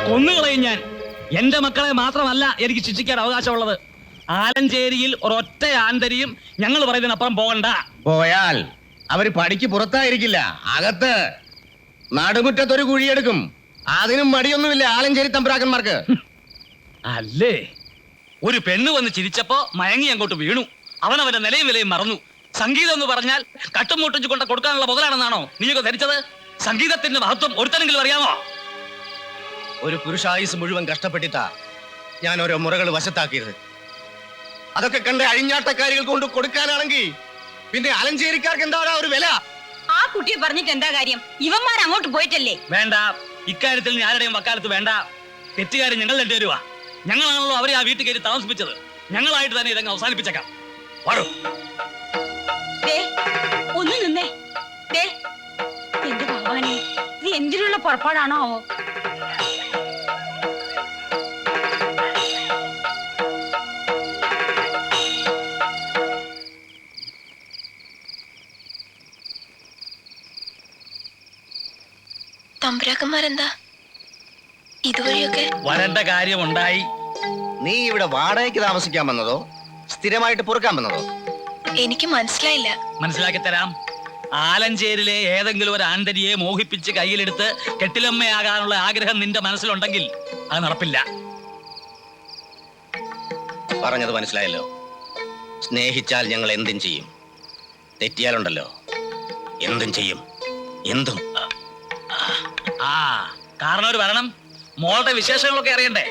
കൊന്നുകളയും ഞാൻ. എന്റെ മക്കളെ മാത്രമല്ല എനിക്ക് ശിക്ഷിക്കാൻ അവകാശമുള്ളത്. ആലഞ്ചേരിയിൽ ഒരൊറ്റ ആന്തരിയും ഞങ്ങൾ പറയുന്നതിനപ്പുറം പോകണ്ട. പോയാൽ അവര് പടിക്ക് പുറത്തായിരിക്കില്ല, അകത്ത് നടുമുറ്റത്തൊരു കുഴിയെടുക്കും. അതിനും മടിയൊന്നുമില്ല ആലഞ്ചേരി തമ്പുരാക്കന്മാർക്ക്. അല്ലേ, ഒരു പെണ്ണ് വന്ന് ചിരിച്ചപ്പോ മയങ്ങി അങ്ങോട്ട് വീണു. അവനവന്റെ നിലയും വിലയും മറന്നു. സംഗീതം എന്ന് പറഞ്ഞാൽ കട്ടും മുട്ടിച്ചു കൊണ്ട് കൊടുക്കാനുള്ള മുതലാണെന്നാണോ നീയൊക്കെ ധരിച്ചത്? സംഗീതത്തിന്റെ മഹത്വം ഒരുത്തനെങ്കിലും അറിയാമോ? ഒരു പുരുഷായുസ് മുഴുവൻ കഷ്ടപ്പെട്ടിട്ടാ ഞാൻ ഓരോ മുറകൾ വശത്താക്കിയത്. അതൊക്കെ കണ്ട് അഴിഞ്ഞാട്ടക്കാരികൾ കൊണ്ട് കൊടുക്കാനാണെങ്കിൽ പിന്നെ ആലഞ്ചേരിക്കാർക്ക് എന്താണ് ഒരു വില? ആ കുട്ടിയെ പറഞ്ഞിട്ട് എന്താ കാര്യം? ഇവന്മാർ അങ്ങോട്ട് പോയിട്ടല്ലേ? വേണ്ട, ഇക്കാര്യത്തിൽ ഞാരുടെയും വക്കാലത്ത് വേണ്ട. തെറ്റുകാരി ഞങ്ങൾ രണ്ടുപേരുവാ. ഞങ്ങളാണല്ലോ അവരെ ആ വീട്ടിൽ കയറി താമസിപ്പിച്ചത്. ഞങ്ങളായിട്ട് തന്നെ ഇതങ്ങ് അവസാനിപ്പിച്ചേക്കാം. വാടോ. ഒന്ന് നിന്നേ. എന്റെ ഭഗവാനെ, ഇത് എന്തിനുള്ള പുറപ്പാടാണോ? തമ്പുരാക്കന്മാരെന്താ ഇതുവഴിയൊക്കെ വരേണ്ട കാര്യമുണ്ടായി. നീ ഇവിടെ വാടകയ്ക്ക് താമസിക്കാൻ വന്നതോ സ്ഥിരമായിട്ട് പൊറുക്കാൻ വന്നതോ? എനിക്ക് മനസ്സിലായില്ല. മനസ്സിലാക്കി തരാം. ആലഞ്ചേരിലെ ഏതെങ്കിലും ഒരു ആന്തരിയെ മോഹിപ്പിച്ച് കയ്യിലെടുത്ത് കെട്ടിലമ്മയാകാനുള്ള ആഗ്രഹം നിന്റെ മനസ്സിലുണ്ടെങ്കിൽ അത് നടപ്പില്ല. പറഞ്ഞത് മനസ്സിലായല്ലോ. സ്നേഹിച്ചാൽ ഞങ്ങൾ എന്തും ചെയ്യും, തെറ്റിയാലുണ്ടല്ലോ എന്തും ചെയ്യും, എന്തും. ആ കാരണം ഒരു വരണം. മോളുടെ വിശേഷങ്ങളൊക്കെ അറിയണ്ടേ?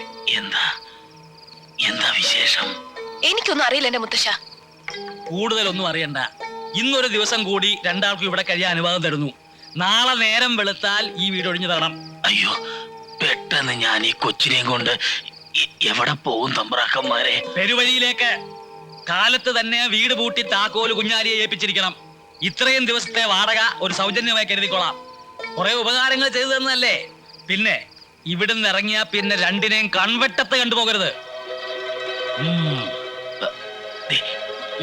എന്താ വിശേഷം? എനിക്കൊന്നും അറിയില്ല എന്റെ മുത്തശ്ശ. കൂടുതലൊന്നും അറിയണ്ട. ഇന്നൊരു ദിവസം കൂടി രണ്ടാൾക്കും ഇവിടെ കഴിയാൻ അനുവാദം തരുന്നു. നാളെ നേരം വെളുത്താൽ ഈ വീട് ഒഴിഞ്ഞു തരണം. അയ്യോ, പെട്ടെന്ന് ഞാൻ ഈ കൊച്ചിനെയും കൊണ്ട് എവിടെ പോകും തമ്പ്രാക്കന്മാരെ? പെരുവഴിയിലേക്ക്. കാലത്ത് തന്നെ വീട് പൂട്ടി താക്കോല് കുഞ്ഞാലിയെ ഏൽപ്പിച്ചിരിക്കണം. ഇത്രയും ദിവസത്തെ വാടക ഒരു സൗജന്യമായി കരുതിക്കൊള്ളാം. കുറെ ഉപകാരങ്ങൾ ചെയ്തു തന്നല്ലേ. പിന്നെ ഇവിടുന്ന് ഇറങ്ങിയാ പിന്നെ രണ്ടിനെയും കൺവെട്ടത്ത് കണ്ടുപോകരുത്.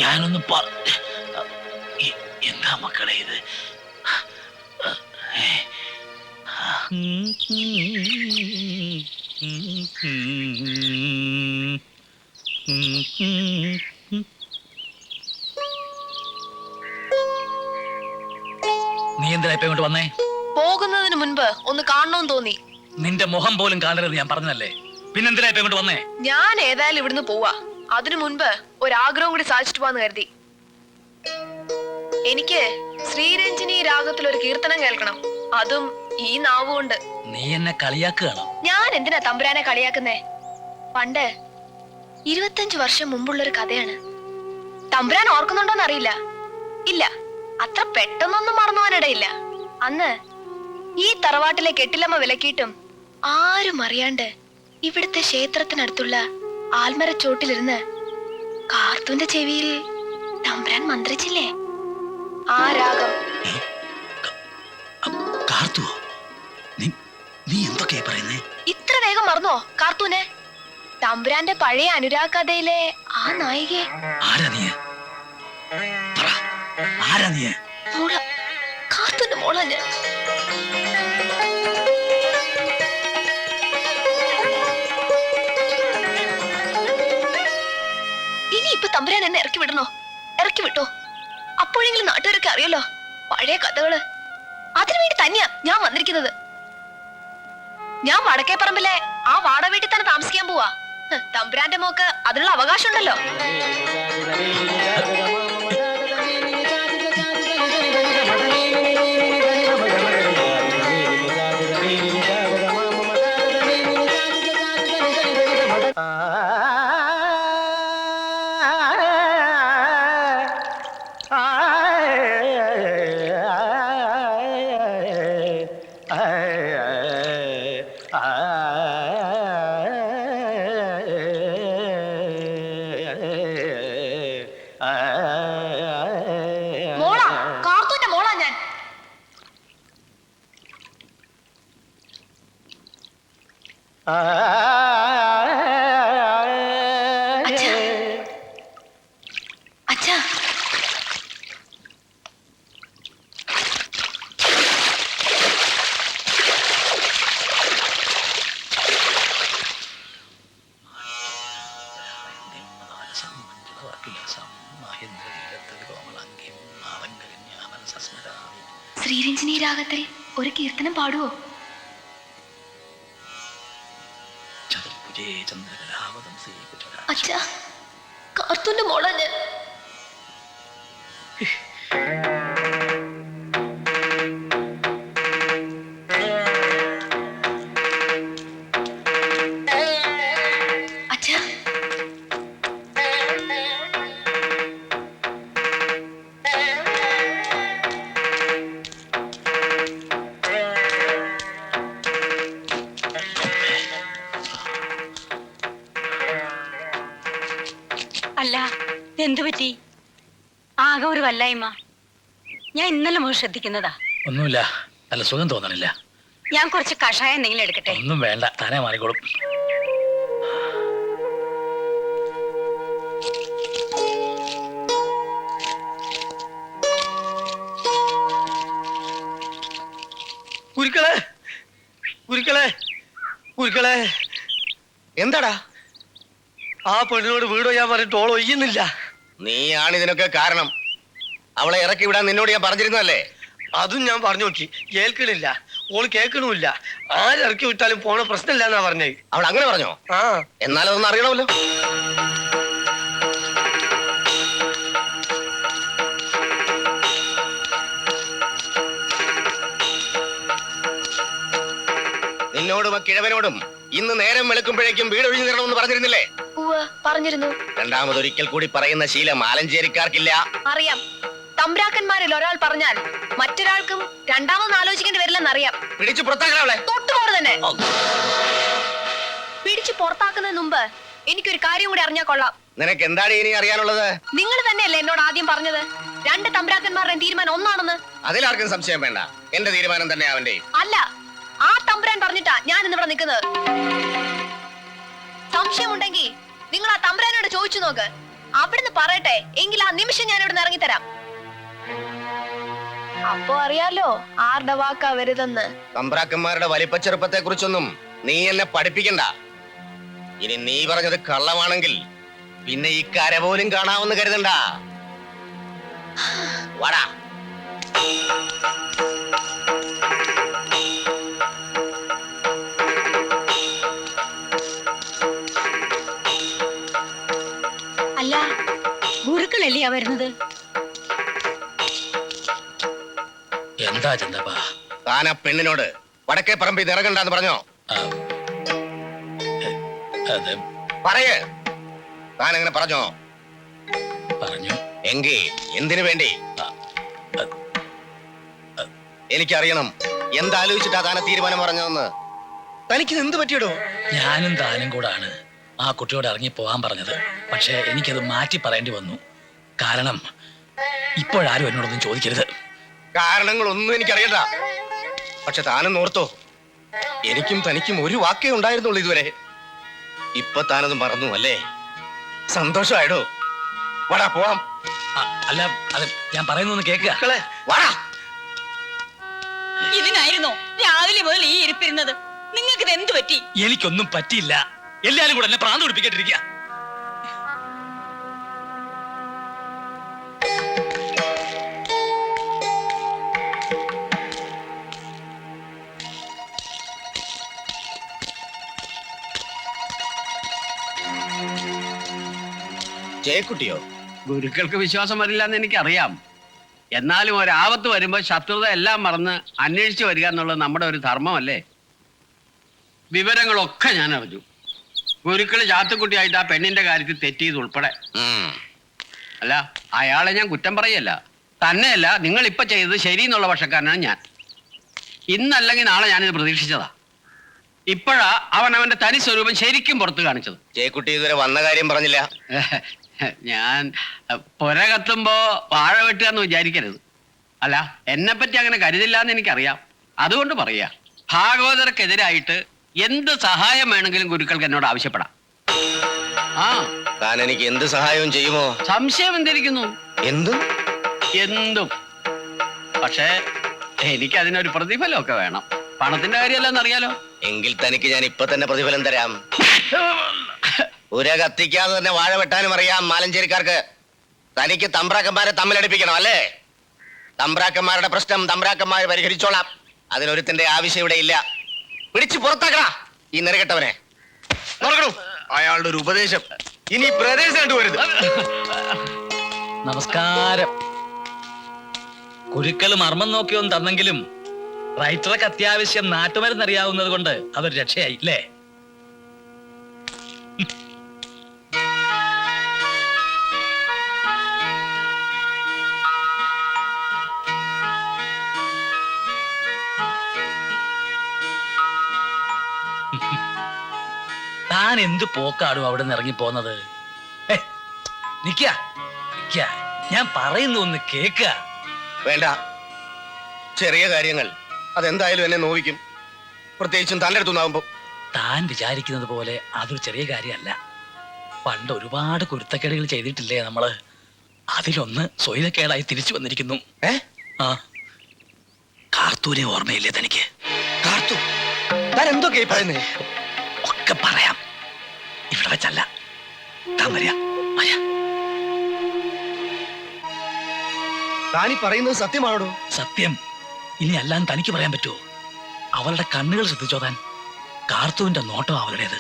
ഞാനൊന്ന് എന്താ മക്കളെ ഇത്? നീ എന്തിനാ ഇപ്പൊ ഇങ്ങോട്ട് വന്നേ? പോകുന്നതിന് മുൻപ് ഒന്ന് കാണണമെന്ന് തോന്നി. നിന്റെ മുഖം പോലും കാണരുത് ഞാൻ പറഞ്ഞതല്ലേ. പിന്നെന്തിനാ ഇപ്പൊ ഇങ്ങോട്ട് വന്നേ? ഞാൻ ഏതായാലും ഇവിടുന്ന് പോവാ. അതിനു മുൻപ് ഒരാഗ്രഹം കൂടി സാധിച്ചിട്ട് പോവാന്ന് കരുതി. എനിക്ക് ശ്രീരഞ്ജിനി രാഗത്തിൽ ഒരു കീർത്തനം കേൾക്കണം, അതും ഈ നാവുകൊണ്ട്. നീ എന്നെ കളിയാക്കുകയാണോ? ഞാൻ എന്തിനാ തമ്പുരാനെ കളിയാക്കുന്നേ? പണ്ട് 25 വർഷം മുമ്പുള്ളൊരു കഥയാണ്. തമ്പുരാൻ ഓർക്കുന്നുണ്ടോന്ന് അറിയില്ല. ഇല്ല, അത്ര പെട്ടെന്നൊന്നും മറന്നുപോകാനിടയില്ല. അന്ന് ഈ തറവാട്ടിലെ കെട്ടിലമ്മ വിലക്കിയിട്ടും ആരും അറിയാണ്ട് ഇവിടുത്തെ ക്ഷേത്രത്തിനടുത്തുള്ള ആൽമരച്ചോട്ടിലിരുന്ന് കാർത്തൂന്റെ ചെവിയിൽ തമ്പുരാൻ മന്ത്രിച്ചില്ലേ ആ രാഗം. നീ എന്തൊക്കെയാ പറയുന്നേ? ഇത്ര വേഗം മറന്നോ കാർത്തൂനെ? തമ്പുരാന്റെ പഴയ അനുരാഗ് കഥയിലെ ആ നായികയെ. മോള, കാർത്തൂന്റെ മോള ഞാൻ. ഇനി ഇപ്പൊ തമ്പുരാൻ എന്നെ ഇറക്കി വിടണോ? ഇറക്കി വിട്ടോ. അപ്പോഴെങ്കിലും നാട്ടുകാരൊക്കെ അറിയല്ലോ പഴയ കഥകള്. അതിനുവേണ്ടി തന്നെയാ ഞാൻ വന്നിരിക്കുന്നത്. ഞാൻ വടക്കേപ്പറമ്പിലെ ആ വാടക വീട്ടിൽ തന്നെ താമസിക്കാൻ പോവാ. തമ്പുരാന്റെ മോക്ക് അതിനുള്ള അവകാശം ഉണ്ടല്ലോ. മോളാ, കാർത്തൂന്റെ മോളാ ഞാൻ. അച്ഛാ, ശ്രീരഞ്ജിനി രാഗത്തിൽ ഒരു കീർത്തനം പാടുവോ? അച്ഛാ, കാർത്തൂന്റെ മോളാ ഞാൻ. അച്ഛാ, അല്ല എന്തു പറ്റി? ആകെ ഒരു വല്ലായ്മ. ഞാൻ ഇന്നലെ മുതൽ ശ്രദ്ധിക്കുന്നതാ. ഒന്നുമില്ല, നല്ല സുഖം തോന്നണില്ല. ഞാൻ കുറച്ച് കഷായം എന്തെങ്കിലും എടുക്കട്ടെ? ഒന്നും വേണ്ട, താനേ മാറിക്കോളും. കുരുക്കളെ, കുരുക്കളെ, കുരുക്കളെ, എന്താടാ? ആ പെണ്ണിനോട് വീടോ ഞാൻ പറഞ്ഞിട്ട് ഓൾ ഒയ്യുന്നില്ല. നീയാണ് ഇതിനൊക്കെ കാരണം. അവളെ ഇറക്കി വിടാൻ നിന്നോട് ഞാൻ പറഞ്ഞിരുന്നല്ലേ? അതും ഞാൻ പറഞ്ഞു നോക്കി, കേൾക്കണില്ല. ഓള് കേൾക്കണമില്ല. ആരിറക്കി വിട്ടാലും പോണ പ്രശ്നമില്ല എന്നാ പറഞ്ഞത്. അവൾ അങ്ങനെ പറഞ്ഞോ? ആ, എന്നാലതൊന്നും അറിയണമല്ലോ. നിന്നോടും ആ കിഴവനോടും ഇന്ന് നേരം വെളുക്കുമ്പോഴേക്കും വീട് ഒഴിഞ്ഞു തരണമെന്ന് പറഞ്ഞിരുന്നില്ലേ? ഉവ്വ് പറഞ്ഞിരുന്നു. രണ്ടാമതൊരിക്കൽ കൂടി പറയുന്ന ശീലം ആലഞ്ചേരിക്കാർക്കില്ല. അറിയാം. തമ്പ്രാക്കന്മാരിൽ ഒരാൾ പറഞ്ഞാൽ മറ്റൊരാൾക്കും രണ്ടാമത് ആലോചിക്കേണ്ടി വരില്ലെന്നറിയാം. പിടിച്ചു പുറത്താക്കണം അവളെ. തൊട്ടുപോട് തന്നെ. പിടിച്ചു പുറത്താക്കുന്നതിന് മുമ്പ് എനിക്കൊരു കാര്യം കൂടി അറിഞ്ഞാൽ കൊള്ളാം. നിനക്ക് എന്താണ് ഇനി അറിയാനുള്ളത്? നിങ്ങൾ തന്നെയല്ലേ എന്നോട് ആദ്യം പറഞ്ഞത് രണ്ട് തമ്പ്രാക്കന്മാരുടെ തീരുമാനം ഒന്നാണെന്ന്? അതിലാർക്കും സംശയം വേണ്ട. എന്റെ തീരുമാനം തന്നെ അവന്റെ. അല്ല, ആ തമ്പുരാൻ പറഞ്ഞിട്ടാ ഞാൻ ഇന്നിവിടെ നിൽക്കുന്നത്. സംശയമുണ്ടെങ്കിൽ നിങ്ങൾ ആ തമ്പുരാനോട് ചോദിച്ചു നോക്ക്. അവിടുന്ന് പറയട്ടെ, എങ്കിൽ ആ നിമിഷം ഞാൻ ഇവിടെ ഇറങ്ങിത്തരാം. അപ്പോ അറിയാലോ ആരുടെ വാക്കാ വരുതെന്ന്. തമ്പ്രാക്കന്മാരുടെ വലിപ്പച്ചെറുപ്പത്തെ കുറിച്ചൊന്നും നീ എന്നെ പഠിപ്പിക്കണ്ട. ഇനി നീ പറഞ്ഞത് കള്ളമാണെങ്കിൽ പിന്നെ ഈ കര പോലും കാണാമെന്ന് കരുതണ്ട. വാടാ. അല്ല, ഗുരുക്കളല്ലേ വരുന്നത്? എന്താ ചന്തപ്പാ? താൻ ആ പെണ്ണിനോട് വടക്കേ പറമ്പിൽ ഇറങ്ങണ്ടെന്ന് പറഞ്ഞോ? അത് പറയേ. താൻ അങ്ങനെ പറഞ്ഞോ? പറഞ്ഞു. എങ്കി എന്തിനു വേണ്ടി? എനിക്കറിയണം എന്താലോചിച്ചിട്ടാ താന തീരുമാനം പറഞ്ഞതെന്ന്. തനിക്ക് എന്ത് പറ്റിയടോ? ഞാനും താനും കൂടാണ് ആ കുട്ടിയോട് ഇറങ്ങി പോകാൻ പറഞ്ഞത്. പക്ഷെ എനിക്കത് മാറ്റി പറയേണ്ടി വന്നു. കാരണം ഇപ്പോഴാരും എന്നോടൊന്നും ചോദിക്കരുത്. കാരണങ്ങളൊന്നും എനിക്കറിയണ്ട. പക്ഷെ താനും ഓർത്തോ, എനിക്കും തനിക്കും ഒരു വാക്കേ ഉണ്ടായിരുന്നുള്ളൂ ഇതുവരെ. ഇപ്പൊ താനത് മറന്നു അല്ലേ? സന്തോഷമായിടോ. വാടാ പോവാം. അല്ല, അത് ഞാൻ പറയുന്നൊന്ന് കേൾക്കുക. മക്കളെ, വാടാ. ഇതിനായിരുന്നോ രാവിലെ മുതൽ ഈ ഇരിപ്പിരുന്നത്? നിങ്ങൾക്ക് ഇത് എന്ത് പറ്റി? എനിക്കൊന്നും പറ്റിയില്ല. എല്ലാരും കൂടെ എന്നെ പ്രാന്ത് പിടിപ്പിക്കേണ്ടിരിക്കുക. ജയക്കുട്ടിയോ? ഗുരുക്കൾക്ക് വിശ്വാസം വരില്ല എന്ന് എനിക്കറിയാം. എന്നാലും ഒരാപത്ത് വരുമ്പോൾ ശത്രുത എല്ലാം മറന്ന് അന്വേഷിച്ചു വരിക എന്നുള്ളത് നമ്മുടെ ഒരു ധർമ്മമല്ലേ? വിവരങ്ങളൊക്കെ ഞാൻ അറിഞ്ഞു. ഗുരുക്കള് ചാത്തുക്കുട്ടിയായിട്ട് ആ പെണ്ണിന്റെ കാര്യത്തിൽ തെറ്റിയത് ഉൾപ്പെടെ. അല്ല, അയാളെ ഞാൻ കുറ്റം പറയല്ല. തന്നെയല്ല, നിങ്ങൾ ഇപ്പൊ ചെയ്തത് ശരി എന്നുള്ള പക്ഷക്കാരനാണ് ഞാൻ. ഇന്നല്ലെങ്കിൽ നാളെ ഞാനിത് പ്രതീക്ഷിച്ചതാ. ഇപ്പോഴാ അവൻ അവന്റെ തനി സ്വരൂപം ശരിക്കും പുറത്തു കാണിച്ചത്. ജയക്കുട്ടി ഇതുവരെ വന്ന കാര്യം പറഞ്ഞില്ല. ഞാൻ പുര കത്തുമ്പോ വാഴ വെട്ടുക എന്ന് വിചാരിക്കരുത്. അല്ല, എന്നെ പറ്റി അങ്ങനെ കരുതില്ല എന്ന് എനിക്കറിയാം. അതുകൊണ്ട് പറയാ, ഭാഗവതർക്കെതിരായിട്ട് എന്ത് സഹായം വേണമെങ്കിലും ഗുരുക്കൾക്ക് എന്നോട് ആവശ്യപ്പെടാം. ആ, താൻ എനിക്ക് എന്ത് സഹായവും ചെയ്യുമോ? സംശയം എന്തിരിക്കുന്നു? എന്തും എന്തും. പക്ഷേ എനിക്ക് അതിനൊരു പ്രതിഫലമൊക്കെ വേണം. പണത്തിന്റെ കാര്യമല്ലെന്ന് അറിയാലോ. എങ്കിൽ തനിക്ക് ഞാൻ ഇപ്പൊ തന്നെ പ്രതിഫലം തരാം. പുര കത്തിക്കാതെ തന്നെ വാഴ വെട്ടാനും അറിയാം മാലഞ്ചേരിക്കാർക്ക്. തനിക്ക് തമ്പ്രാക്കന്മാരെ തമ്മിലടിപ്പിക്കണം അല്ലേ? തമ്പ്രാക്കന്മാരുടെ പ്രശ്നം തമ്പ്രാക്കന്മാർ പരിഹരിച്ചോളാം. അതിനൊരുത്തിന്റെ ആവശ്യം ഇവിടെ ഇല്ല. പിടിച്ചു പുറത്താക്കണ ഈ നെറുകെട്ടവനെ. നോക്കണു അയാളുടെ ഒരു ഉപദേശം. ഇനി പ്രദേശം കണ്ടുവരുത്. നമസ്കാരം. കുരുക്കൾ മർമ്മം നോക്കിയൊന്നും തന്നെങ്കിലും റൈറ്റർക്ക് അത്യാവശ്യം നാട്ടുമരുന്ന് അറിയാവുന്നത് കൊണ്ട് അതൊരു രക്ഷയായി അല്ലേ? താൻ എന്ത് പോക്കാടും അവിടെ നിന്ന് ഇറങ്ങി പോന്നത്? നിക്ക ഞാൻ പറയുന്ന ഒന്ന് കേക്ക. വേണ്ട, ചെറിയ കാര്യങ്ങൾ അതെന്തായാലും എന്നെ നോവിക്കും, പ്രത്യേകിച്ചും തന്റെ അടുത്തുനിന്നാകുമ്പോ. താൻ വിചാരിക്കുന്നത് പോലെ അതൊരു ചെറിയ കാര്യമല്ല. പണ്ട് ഒരുപാട് കുരുത്തക്കേടുകൾ ചെയ്തിട്ടില്ലേ നമ്മള്? അതിലൊന്ന് സ്വൈരക്കേടായി തിരിച്ചു വന്നിരിക്കുന്നു. ആ, കാർത്തൂരെ ഓർമ്മയില്ലേ തനിക്ക്? കാർത്തു, താൻ എന്തൊക്കെയാ പറയുന്നേ? ഒക്കെ പറയാം, ഇവിടെ വെച്ചല്ല. താൻ വരിക. താനീ പറയുന്നത് സത്യമാണോ? സത്യം. ഇനി അല്ലാൻ തനിക്ക് പറയാൻ പറ്റുമോ? അവളുടെ കണ്ണുകൾ ശ്രദ്ധിച്ചോ താൻ? കാർത്തുവിന്റെ നോട്ടം അവളുടേത്.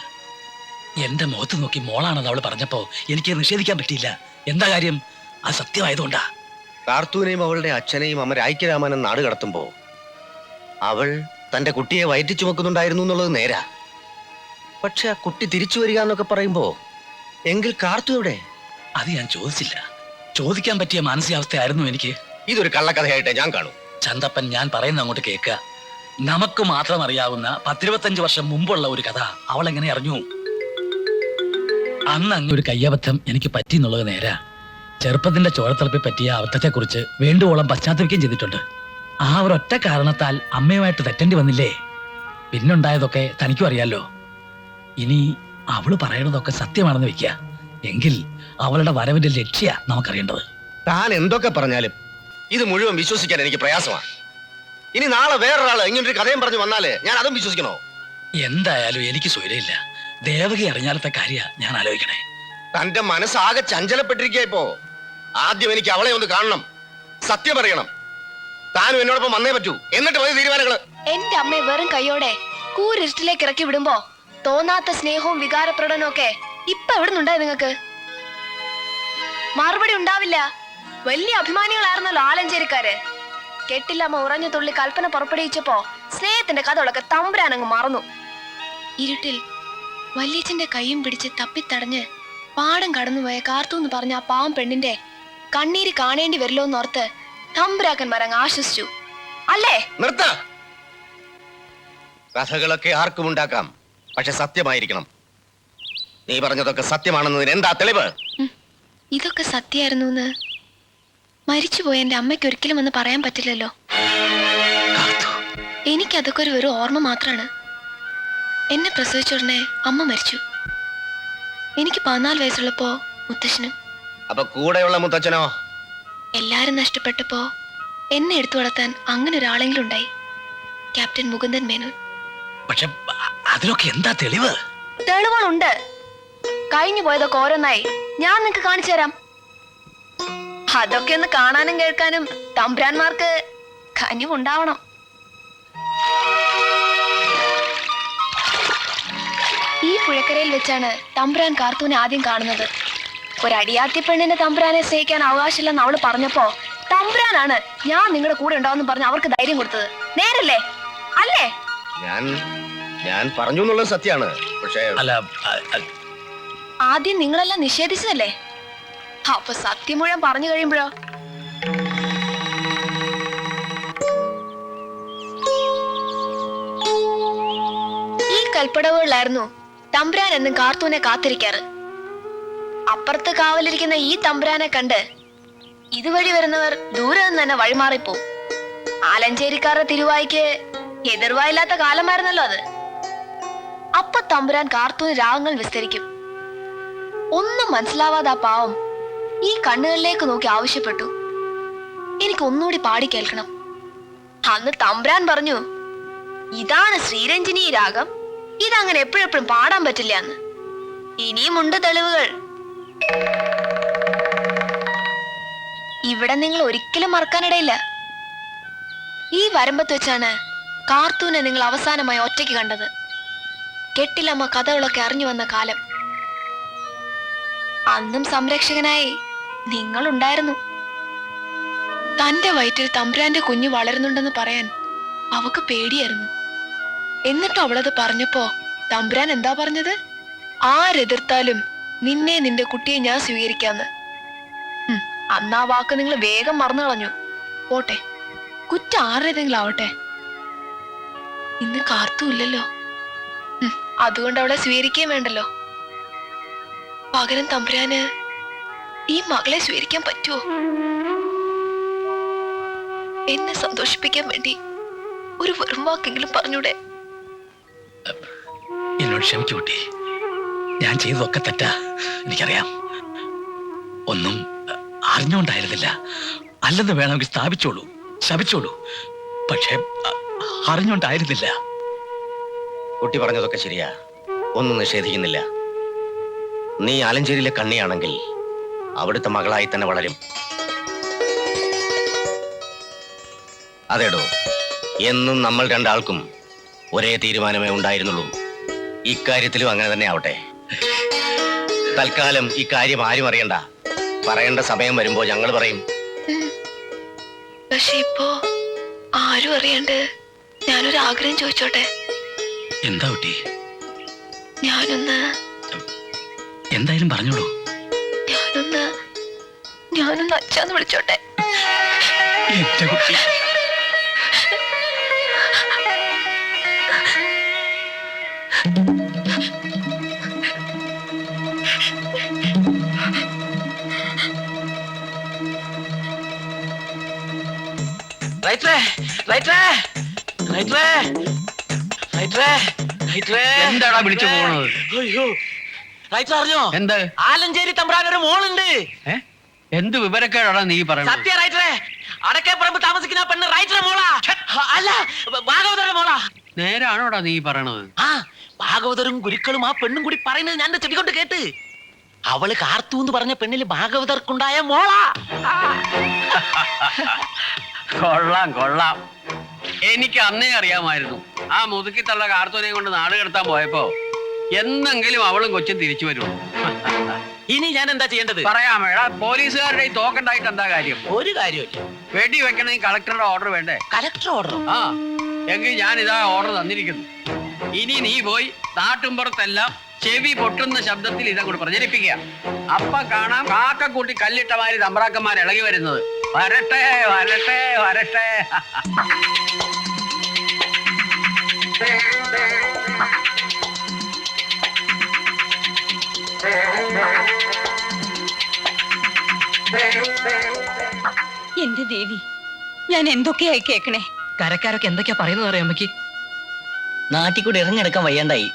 എന്റെ മുഖത്ത് നോക്കി മോളാണെന്ന് അവൾ പറഞ്ഞപ്പോ എനിക്ക് നിഷേധിക്കാൻ പറ്റിയില്ല. എന്താ കാര്യം? അത് സത്യമായതുകൊണ്ടാ. കാർത്തൂനെയും അവളുടെ അച്ഛനെയും അമ്മ രായ്ക്കരാമാനം നാട് കടത്തുമ്പോ അവൾ തന്റെ കുട്ടിയെ വയറ്റി ചുമക്കുന്നുണ്ടായിരുന്നു എന്നുള്ളത് നേരാ. പക്ഷെ ആ കുട്ടി തിരിച്ചു വരിക എന്നൊക്കെ പറയുമ്പോ എങ്കിൽ കാർത്തു എവിടെ? അത് ഞാൻ ചോദിച്ചില്ല. ചോദിക്കാൻ പറ്റിയ മാനസികാവസ്ഥയായിരുന്നു എനിക്ക്. ഇതൊരു കള്ളക്കഥയായിട്ടേ ഞാൻ കാണൂ. ചന്തപ്പൻ, ഞാൻ പറയുന്ന അങ്ങോട്ട് കേൾക്കുക. നമുക്ക് മാത്രം അറിയാവുന്ന 10-25 വർഷം മുമ്പുള്ള ഒരു കഥ അവൾ എങ്ങനെ അറിഞ്ഞു? അന്ന് അങ്ങൊരു കയ്യബദ്ധം എനിക്ക് പറ്റി എന്നുള്ളത് നേരാ. ചെറുപ്പത്തിന്റെ ചോരത്തിളപ്പിൽ പറ്റിയ അബദ്ധത്തെക്കുറിച്ച് വേണ്ടുവോളം പശ്ചാത്തപിക്കുകയും ചെയ്തിട്ടുണ്ട്. ആ ഒരൊറ്റ കാരണത്താൽ അമ്മയുമായിട്ട് തെറ്റേണ്ടി വന്നില്ലേ? പിന്നുണ്ടായതൊക്കെ തനിക്കും അറിയാലോ. ഇനി അവള് പറയണതൊക്കെ സത്യമാണെന്ന് വെക്കുക. എങ്കിൽ അവളുടെ വരവിന്റെ ലക്ഷ്യ നമുക്കറിയേണ്ടത്. താൻ എന്തൊക്കെ പറഞ്ഞാലും ഇത് മുഴുവൻ വിശ്വസിക്കാൻ എനിക്ക് പ്രയാസമാണ്. ഇനി നാളെ വേറൊരാള് ഇങ്ങനൊരു കഥയും പറഞ്ഞു വന്നാല് ഞാൻ അതും വിശ്വസിക്കണോ? എന്തായാലും എനിക്ക് സ്വൈരയില്ല. ദേവകി അറിഞ്ഞാലത്തെ കാര്യ ഞാൻ ആലോചിക്കണേ. തന്റെ മനസ്സാകെ ചഞ്ചലപ്പെട്ടിരിക്കുക ഇപ്പോ. ആദ്യം എനിക്ക് അവളെ ഒന്ന് കാണണം, സത്യം അറിയണം. താനും എന്നോടൊപ്പം വന്നേ പറ്റൂ. എന്നിട്ട് മതി തീരുമാനങ്ങള്. എന്റെ അമ്മയെ വെറും കൈയോടെ കൂരിഷ്ടിലേക്ക് ഇറക്കി വിടുമ്പോ തോന്നാത്ത സ്നേഹവും വികാരപ്രകടനവും ഒക്കെ ഇപ്പൊ എവിടുന്നുണ്ടായി നിങ്ങൾക്ക്? മറുപടി ഉണ്ടാവില്ല. വലിയ അഭിമാനികളായിരുന്നല്ലോ ആലഞ്ചേരിക്കാര്. കെട്ടില്ലമ്മ ഉറഞ്ഞു തുള്ളി കൽപ്പന പുറപ്പെടുവിച്ചപ്പോ സ്നേഹത്തിന്റെ കഥകളൊക്കെ തമ്പുരാനങ്ങ് മറന്നു. ഇരുട്ടിൽ വല്യച്ഛന്റെ കൈയും പിടിച്ച് തപ്പിത്തടഞ്ഞ് പാടം കടന്നുപോയ കാർത്തു എന്ന് പറഞ്ഞ ആ പാവം പെണ്ണിന്റെ കണ്ണീര് കാണേണ്ടി വരില്ലോ എന്നോർത്ത് തമ്പുരാക്കന്മാരങ്ങ് ആശ്വസിച്ചു അല്ലേ? നിർത്ത. കഥകളൊക്കെ ആർക്കും ഉണ്ടാക്കാം, പക്ഷെ സത്യമായിരിക്കണം. നീ പറഞ്ഞതൊക്കെ സത്യമാണെന്നതിന് എന്താ തെളിവ്? ഇതൊക്കെ സത്യമായിരുന്നു എന്ന് മരിച്ചുപോയ എന്റെ അമ്മയ്ക്ക് ഒരിക്കലും ഒന്ന് പറയാൻ പറ്റില്ലല്ലോ. എനിക്കതൊക്കെ ഒരു വെറും ഓർമ്മ മാത്രമാണ്. എന്നെ പ്രസവിച്ച ഉടനെ അമ്മ മരിച്ചു. എനിക്ക് 14 വയസ്സുള്ളപ്പോ മുത്തശ്ശനും. അപ്പൊ കൂടെയുള്ള മുത്തച്ഛനോ? എല്ലാരും നഷ്ടപ്പെട്ടപ്പോ എന്നെ എടുത്തു വളർത്താൻ അങ്ങനെ ഒരാളെങ്കിലും ഉണ്ടായി, ക്യാപ്റ്റൻ മുകുന്ദൻ മേനോൻ. പക്ഷെ അതിലൊക്കെ എന്താ തെളിവ്? തെളിവുകളുണ്ട്. കഴിഞ്ഞു പോയതൊക്കെ ഓരോന്നായി ഞാൻ നിങ്ങക്ക് കാണിച്ചു തരാം. അതൊക്കെ ഒന്ന് കാണാനും കേൾക്കാനും തമ്പുരാന്മാർക്ക് കനിവുണ്ടാവണം. ഈ പുഴക്കരയിൽ വെച്ചാണ് തമ്പുരാൻ കാർത്തൂനെ ആദ്യം കാണുന്നത്. ഒരടിയാത്തി പെണ്ണിന്റെ തമ്പുരാനെ സ്നേഹിക്കാൻ അവകാശമില്ലെന്ന് അവള് പറഞ്ഞപ്പോ തമ്പുരാനാണ് ഞാൻ നിങ്ങളുടെ കൂടെ ഉണ്ടാവും പറഞ്ഞ് അവർക്ക് ധൈര്യം കൊടുത്തത്. നേരല്ലേ? അല്ലേ? ഞാൻ പറഞ്ഞു എന്നുള്ളത് സത്യമാണ്. പക്ഷേ അല്ല, ആദ്യം നിങ്ങളെല്ലാം നിഷേധിച്ചതല്ലേ? അപ്പൊ സത്യം മുഴുവൻ പറഞ്ഞു കഴിയുമ്പോഴോ? ഈ കൽപ്പടവുകളിലായിരുന്നു തമ്പുരാൻ എന്നും കാർത്തൂനെ കാത്തിരിക്കാറ്. അപ്പുറത്ത് കാവലിരിക്കുന്ന ഈ തമ്പുരാനെ കണ്ട് ഇതുവഴി വരുന്നവർ ദൂരെ നിന്ന് തന്നെ വഴിമാറിപ്പോ. ആലഞ്ചേരിക്കാരുടെ തിരുവായിക്ക് എതിർവായില്ലാത്ത കാലമായിരുന്നല്ലോ അത്. അപ്പൊ തമ്പുരാൻ കാർത്തൂന് രാഗങ്ങൾ വിസ്തരിക്കും. ഒന്നും മനസ്സിലാവാതെ ആ പാവം ഈ കണ്ണുകളിലേക്ക് നോക്കി ആവശ്യപ്പെട്ടു, എനിക്ക് ഒന്നുകൂടി പാടി കേൾക്കണം. അന്ന് തമ്പുരാൻ പറഞ്ഞു, ഇതാണ് ശ്രീരഞ്ജിനി രാഗം, ഇതങ്ങനെ എപ്പോഴെപ്പോഴും പാടാൻ പറ്റില്ല എന്ന്. ഇനിയുമുണ്ട് തെളിവുകൾ. ഇവിടെ നിങ്ങൾ ഒരിക്കലും മറക്കാനിടയില്ല. ഈ വരമ്പത്ത് വെച്ചാണ് കാർത്തൂനെ നിങ്ങൾ അവസാനമായി ഒറ്റയ്ക്ക് കണ്ടത്. കെട്ടിലമ്മ കഥകളൊക്കെ അറിഞ്ഞു വന്ന കാലം. അന്നും സംരക്ഷകനായി നിങ്ങൾ ഉണ്ടായിരുന്നു. തന്റെ വയറ്റിൽ തമ്പുരാന്റെ കുഞ്ഞ് വളരുന്നുണ്ടെന്ന് പറയാൻ അവക്ക് പേടിയായിരുന്നു. എന്നിട്ട് അവളത് പറഞ്ഞപ്പോ തമ്പുരാൻ എന്താ പറഞ്ഞത്? ആരെതിർത്താലും നിന്നെ നിന്റെ കുട്ടിയെ ഞാൻ സ്വീകരിക്കാന്ന്. അന്ന് ആ വാക്ക് നിങ്ങൾ വേഗം മറന്നു കളഞ്ഞു. പോട്ടെ, കുറ്റം ആരുടെതെങ്കിലും ആവട്ടെ. ഇന്ന് കാർത്തുമില്ലല്ലോ. അതുകൊണ്ട് അവളെ സ്വീകരിക്കുകയും വേണ്ടല്ലോ. പകരം തമ്പുരാന് ഈ മകളെ സ്വീകരിക്കാൻ പറ്റുമോ? എന്നെ സന്തോഷിപ്പിക്കാൻ വേണ്ടി ഒരു വെറും വാക്കെങ്കിലും പറഞ്ഞൂടെ? എന്നോട് ക്ഷമിച്ചു കുട്ടി. ഞാൻ ചെയ്തതൊക്കെ തെറ്റാ, എനിക്കറിയാം. ഒന്നും അറിഞ്ഞുകൊണ്ടായിരുന്നില്ല. അല്ലെന്ന് വേണമെങ്കിൽ സ്ഥാപിച്ചോളൂ, ശപിച്ചോളൂ. പക്ഷെ അറിഞ്ഞുകൊണ്ടായിരുന്നില്ല. കുട്ടി പറഞ്ഞതൊക്കെ ശരിയാ, ഒന്നും നിഷേധിക്കുന്നില്ല. നീ ആലഞ്ചേരിയിലെ കണ്ണിയാണെങ്കിൽ അവിടുത്തെ മകളായി തന്നെ വളരും. അതേടോ, എന്നും നമ്മൾ രണ്ടാൾക്കും ഒരേ തീരുമാനമേ ഉണ്ടായിരുന്നുള്ളൂ. ഇക്കാര്യത്തിലും അങ്ങനെ തന്നെ ആവട്ടെ. തൽക്കാലം ഇക്കാര്യം ആരും അറിയണ്ട. പറയേണ്ട സമയം വരുമ്പോ ഞങ്ങൾ പറയും. പക്ഷെ ഇപ്പോ ആരും അറിയണ്ട്. ഞാനൊരു ആഗ്രഹം ചോദിച്ചോട്ടെ? എന്താ കുട്ടി? ഞാനൊന്ന് എന്തായാലും പറഞ്ഞോളൂ. ഞാനൊന്ന് അച്ഛാന്ന് വിളിച്ചോട്ടെ? എന്റെ കുട്ടി. എന്താടാ വിളിച്ചു പോണത്? അറിഞ്ഞോ? എന്ത്? ആലഞ്ചേരി തമ്പ്രാൻ ഒരു മോളുണ്ട്. എന്ത് വിവരക്കേടാണ് നീ പറയുന്നത്? സത്യ റൈറ്ററെ, അടക്കേപ്പറമ്പ് താമസിക്കുന്ന പെണ്ണ് റൈറ്ററെ മോളാ. അല്ല, ഭാഗവതരുടെ മോളാ. നേരാണോടാ നീ പറയണത്? ആ, ഭാഗവതരും ഗുരുക്കളും ആ പെണ്ണും കൂടി പറയുന്നത് ഞാൻ ചെവി കൊണ്ട് കേട്ട്. അവള് കാർത്തു എന്ന് പറഞ്ഞ പെണ്ണില് ഭാഗവതർക്കുണ്ടായ മോളാ. കൊള്ളാം കൊള്ളാം. എനിക്ക് അന്നേ അറിയാമായിരുന്നു. ആ മുതുക്കിത്തള്ള കാർത്തൂനെ കൊണ്ട് നാട് കടത്താൻ പോയപ്പോ എന്നെങ്കിലും അവളും കൊച്ചും തിരിച്ചു വരുള്ളൂ. ഇനി ഞാൻ എന്താ ചെയ്യേണ്ടത്? പറയാമേടാ, പോലീസുകാരുടെ ഈ തോക്കുണ്ടായിട്ട് എന്താ കാര്യം? ഒരു കാര്യമില്ല. വെടി വെക്കണമെങ്കിൽ കളക്ടറുടെ ഓർഡർ വേണ്ടേ? Collector order? ആ, എങ്കിൽ ഞാൻ ഇതാ ഓർഡർ തന്നിരിക്കുന്നു. ഇനി നീ പോയി നാട്ടുമ്പുറത്തെല്ലാം ചെവി പൊട്ടുന്ന ശബ്ദത്തിൽ ഇതങ്ങോട്ട് പ്രചരിപ്പിക്കുക. അപ്പ കാണാം കാക്കക്കൂട്ടി കല്ലിട്ടമാരി തമ്പ്രാക്കന്മാർ ഇളകി വരുന്നത്. വരട്ടെ വരട്ടെ വരട്ടെ. എന്റെ ദേവി, ഞാൻ എന്തൊക്കെയായി കേക്കണേ? കരക്കാരൊക്കെ എന്തൊക്കെയാ പറയുന്നത് അറിയാം അമ്മയ്ക്ക്? നാട്ടിൽ കൂടെ ഇറങ്ങിയെടുക്കാൻ വയ്യാണ്ടായി.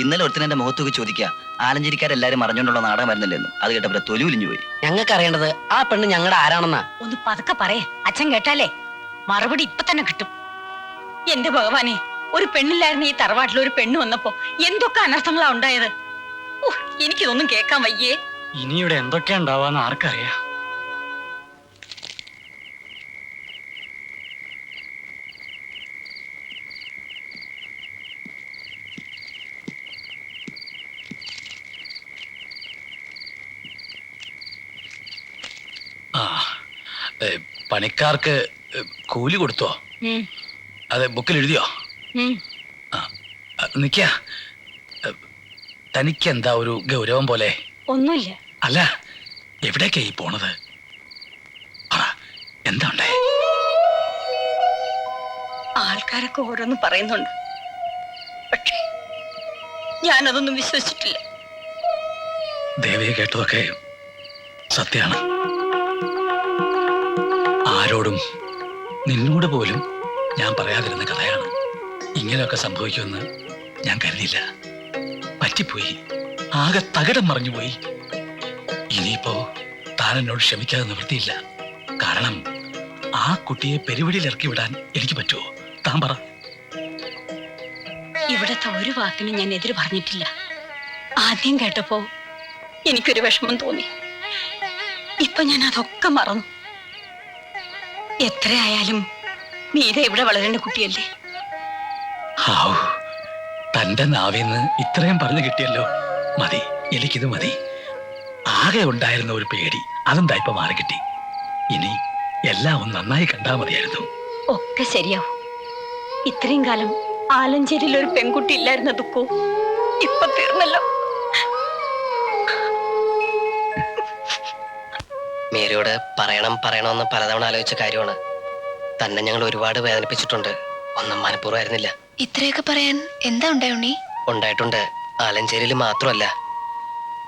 ഇന്നലെ ഒരുത്തൻ എന്റെ മുഖത്തൊക്കെ ചോദിക്കുക, ആലഞ്ചേരിക്കാരെല്ലാരും അറിഞ്ഞോണ്ടുള്ള നാടകം വരുന്നില്ലെന്ന്. അത് കേട്ടപ്പോ തൊലി ഉലിഞ്ഞു പോയി. ഞങ്ങൾക്ക് അറിയേണ്ടത് ആ പെണ്ണ് ഞങ്ങളുടെ ആരാണെന്നാ. ഒന്ന് പതുക്കെ പറയേ, അച്ഛൻ കേട്ടാലേ മറുപടി ഇപ്പൊ തന്നെ കിട്ടും. എന്റെ ഭഗവാനെ, ഒരു പെണ്ണില്ലായിരുന്നു ഈ തറവാട്ടിൽ. ഒരു പെണ്ണ് വന്നപ്പോ എന്തൊക്കെ അനർത്ഥങ്ങളാ ഉണ്ടായത്. എനിക്കിതൊന്നും കേൾക്കാൻ വയ്യേ. ഇനിയുടെ എന്തൊക്കെയാ ഉണ്ടാവാന്ന് ആർക്കറിയാം. പണിക്കാർക്ക് കൂലി കൊടുത്തോ? അതെ, ബുക്കിൽ എഴുതിയോ? നിക്ക, തനിക്കെന്താ ഒരു ഗൗരവം പോലെ? ഒന്നുമില്ല. അല്ല, എവിടേക്കാ ഈ പോണത്? എന്താ ഉണ്ടേ? ആൾക്കാരൊക്കെ ഓരോന്ന് പറയുന്നുണ്ട്, പക്ഷേ ഞാനതൊന്നും വിശ്വസിച്ചിട്ടില്ല. ദേവിയെ കേട്ടതൊക്കെ സത്യാണ്. ആരോടും, നിന്നോട് പോലും ഞാൻ പറയാതിരുന്ന കഥയാണ്. ഇങ്ങനെയൊക്കെ സംഭവിക്കുമെന്ന് ഞാൻ കരുതിയില്ല. പറ്റിപ്പോയി, ആകെ തകിടം മറിഞ്ഞുപോയി. ഇനിയിപ്പോ താൻ എന്നോട് ക്ഷമിക്കാതെ നിവൃത്തിയില്ല. കാരണം ആ കുട്ടിയെ പെരുവഴിയിൽ ഇറക്കി വിടാൻ എനിക്ക് പറ്റുമോ? താൻ പറ. ഇവിടത്തെ ഒരു വാക്കിനും ഞാൻ എതിര് പറഞ്ഞിട്ടില്ല. ആദ്യം കേട്ടപ്പോ എനിക്കൊരു വിഷമം തോന്നി. ഇപ്പൊ ഞാൻ അതൊക്കെ മറന്നു. എത്രയായാലും മീര ഇവിടെ വളരേണ്ട കുട്ടിയല്ലേ. ഹാവൂ, തന്റെ നാവിന്ന് ഇത്രയും പറഞ്ഞു കിട്ടിയല്ലോ. മതി, എനിക്കിത് മതി. ആകെ ഉണ്ടായിരുന്ന ഒരു പേടി അതും ഇപ്പൊ മാറി കിട്ടി. ഇനി എല്ലാം ഒന്ന് നന്നായി കണ്ടാ മതിയായിരുന്നു. ഒക്കെ ശരിയാവും. ഇത്രയും കാലം ആലഞ്ചേരിയിൽ ഒരു പെൺകുട്ടി ഇല്ലായിരുന്ന ദുഃഖവും ഇപ്പൊ തീർന്നല്ലോ. മേരിയോട് പറയണമെന്ന് പലതവണ ആലോചിച്ച കാര്യമാണ്. തന്നെ ഞങ്ങൾ ഒരുപാട് വേദനിപ്പിച്ചിട്ടുണ്ട്. ഒന്നും മനഃപൂർവ്വമായിരുന്നില്ല. ഇത്രയൊക്കെ പറയാൻ എന്താ ഉണ്ടായി ഉണ്ണി? ഉണ്ടായിട്ടുണ്ട്. ആലഞ്ചേരിയിൽ മാത്രമല്ല,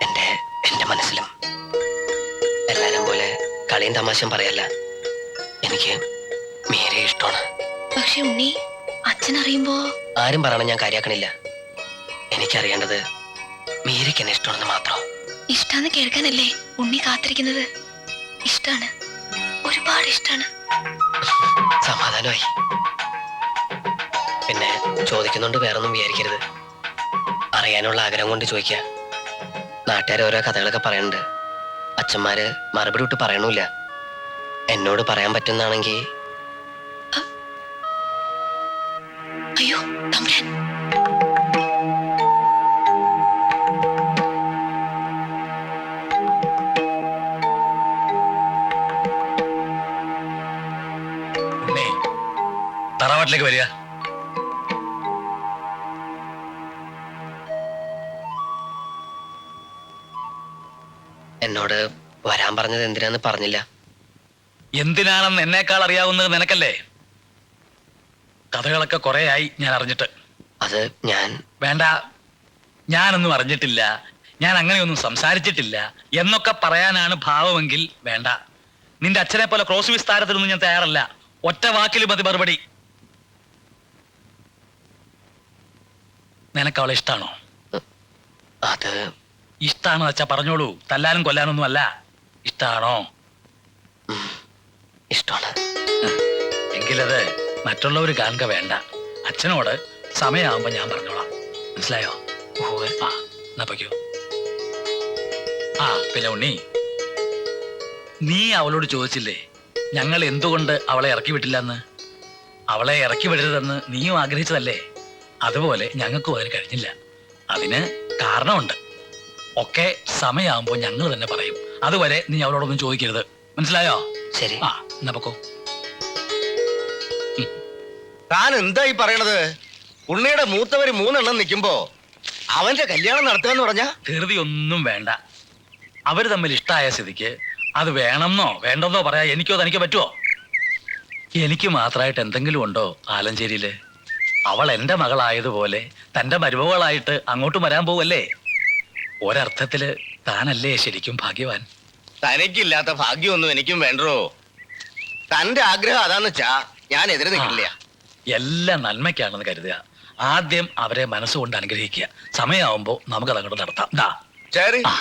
എന്റെ മനസ്സിലും. എല്ലാരും പോലെ കളിയും തമാശയും പറയല്ല, എനിക്ക് മേരിയെ ഇഷ്ടമാണ്. പക്ഷെ ഉണ്ണി, അച്ഛൻ അറിയുമ്പോ? ആരും പറയണം ഞാൻ കാര്യാക്കണില്ല. എനിക്കറിയേണ്ടത് മേരിക്ക് എന്നെ ഇഷ്ടമാണെന്ന് മാത്രം. ഇഷ്ടാന്ന് കേൾക്കാനല്ലേ ഉണ്ണി കാത്തിരിക്കുന്നത്? ഇഷ്ടാണ്, ഒരുപാട് ഇഷ്ടാണ്. സമാധാനമായി. പിന്നെ ചോദിക്കുന്നുണ്ട് വേറൊന്നും വിചാരിക്കരുത്. അറിയാനുള്ള ആഗ്രഹം കൊണ്ട് ചോദിക്കുക. നാട്ടുകാർ ഓരോ കഥകളൊക്കെ പറയുന്നുണ്ട്. അച്ഛന്മാര് മറുപടി വിട്ട് പറയണമില്ല. എന്നോട് പറയാൻ പറ്റുന്നാണെങ്കിൽ. അയ്യോ തമ്പുരാൻ, ഉണ്ണി, തറവാട്ടിലേക്ക് വരിക. എന്നോട് വരാൻ പറഞ്ഞത് എന്തിനാന്ന് പറഞ്ഞില്ല. എന്തിനാണെന്ന് എന്നേക്കാൾ അറിയാവുന്നത് നിനക്കല്ലേ? കഥകളൊക്കെ കുറേയായി ഞാൻ അറിഞ്ഞിട്ട്. അത് ഞാൻ വേണ്ട, ഞാനൊന്നും അറിഞ്ഞിട്ടില്ല, ഞാൻ അങ്ങനെയൊന്നും സംസാരിച്ചിട്ടില്ല എന്നൊക്കെ പറയാനാണ് ഭാവമെങ്കിൽ വേണ്ട. നിന്റെ അച്ഛനെ പോലെ ക്രോസ് വിസ്താരത്തിനൊന്നും ഞാൻ തയ്യാറല്ല. ഒറ്റ വാക്കിൽ മതി മറുപടി. നിനക്ക് അവളെ ഇഷ്ടാണോ? അത് ഇഷ്ടാണോ വെച്ചാ പറഞ്ഞോളൂ. തല്ലാനും കൊല്ലാനൊന്നും അല്ല. ഇഷ്ടാണോ? ഇഷ്ടമാണ്. എങ്കിലത് മറ്റുള്ളവർ കാണുക വേണ്ട. അച്ഛനോട് സമയമാകുമ്പോ ഞാൻ പറഞ്ഞോളാം. മനസ്സിലായോ? ആ, എന്നാ പൊയ്ക്കോ. ആ പിന്നെ ഉണ്ണി, നീ അവളോട് ചോദിച്ചില്ലേ ഞങ്ങൾ എന്തുകൊണ്ട് അവളെ ഇറക്കി വിട്ടില്ലെന്ന്? അവളെ ഇറക്കി വിടരുതെന്ന് നീയും ആഗ്രഹിച്ചതല്ലേ? അതുപോലെ ഞങ്ങൾക്കും അതിന് കഴിഞ്ഞില്ല. അതിന് കാരണമുണ്ട്. ഒക്കെ സമയമാകുമ്പോ ഞങ്ങൾ തന്നെ പറയും. അതുവരെ നീ അവളോടൊന്നും ചോദിക്കരുത്. മനസ്സിലായോ? ശരി. ആ, എന്നാ പൊക്കോ. താൻ എന്താ ഈ പറയണത്? ഉണ്ണിയുടെ മൂത്തവര് 3 എണ്ണം നിൽക്കുമ്പോ അവന്റെ കല്യാണം നടത്തുകയെന്ന് പറഞ്ഞാ? ധൃതി ഒന്നും വേണ്ട. അവര് തമ്മിൽ ഇഷ്ടമായ സ്ഥിതിക്ക് അത് വേണമെന്നോ വേണ്ടെന്നോ പറയാ എനിക്കോ തനിക്കോ പറ്റുമോ? എനിക്ക് മാത്രമായിട്ട് എന്തെങ്കിലും ഉണ്ടോ ആലഞ്ചേരിയില്? അവൾ എന്റെ മകളായതുപോലെ തന്റെ മരുമകളായിട്ട് അങ്ങോട്ടും വരാൻ പോവല്ലേ. ഒരർത്ഥത്തില് താനല്ലേ ശരിക്കും ഭാഗ്യവാൻ. തനിക്കില്ലാത്ത ഭാഗ്യമൊന്നും എനിക്കും വേണ്ടോ. തന്റെ ആഗ്രഹം അതാന്ന് വെച്ചാ ഞാൻ എതിരെ നിൽക്കില്ല. എല്ലാം നന്മയ്ക്കാണെന്ന് കരുതുക. ആദ്യം അവരെ മനസ്സുകൊണ്ട് അനുഗ്രഹിക്കുക. സമയമാവുമ്പോ നമുക്കത് അങ്ങോട്ട് നടത്താം. ശരി. ആ